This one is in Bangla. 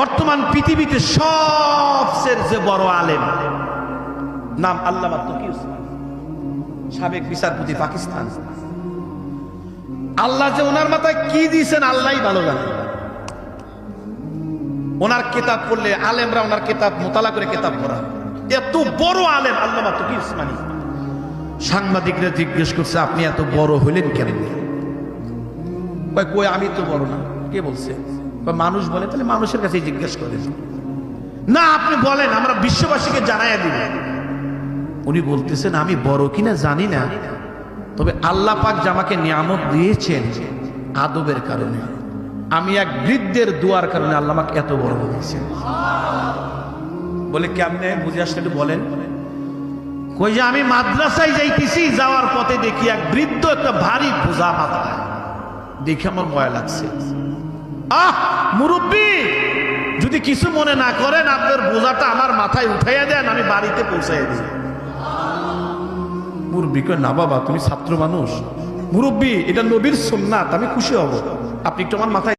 বর্তমান পৃথিবীতে সবচেয়ে যে বড় আলেম, নাম আল্লামা তকি উসমানী, সাবেক বিচারপতি পাকিস্তান। আল্লাহ যে ওনার মাথায় কি দিয়েছেন আল্লাহই ভালো জানে। ওনার কিতাব পড়লে আলেমরা ওনার কিতাব মোতালা করে কিতাব পড়া। এত বড় আলেম আল্লামা তকি উসমানী। সাংবাদিকরা জিজ্ঞেস করছে, আপনি এত বড় হইলেন কেন? কই আমি তো বড় না। কে বলছে? মানুষ বলে। তাহলে মানুষের কাছে জিজ্ঞেস করেন না, আপনি বলেন, আমরা বিশ্ববাসীকে জানাইয়া দিব। উনি বলতেছেন, আমি বড় কিনা জানি না, তবে আল্লাহ পাক যে আমাকে নিয়ামত দিয়েছেন আদবের কারণে, আমি এক বৃদ্ধের দোয়ার কারণে আল্লাহ আমাকে এত বড় দিয়েছেন। বলে কেমনে বুঝে আসলে একটু বলেন। কই যে আমি মাদ্রাসায় যাইতেছি, যাওয়ার পথে দেখি এক বৃদ্ধ একটা ভারী বোঝা মাথায়, দেখে আমার ভয় লাগছে। মুরব্বী, যদি কিছু মনে না করেন, আপনার বোঝাটা আমার মাথায় উঠাইয়া দেন, আমি বাড়িতে পৌঁছাইয়া দিই। মুরব্বী কয়, না বাবা, তুমি ছাত্র মানুষ। মুরব্বী, এটা নবীর সুন্নাত, আমি খুশি হব, আপনি একটু আমার মাথায়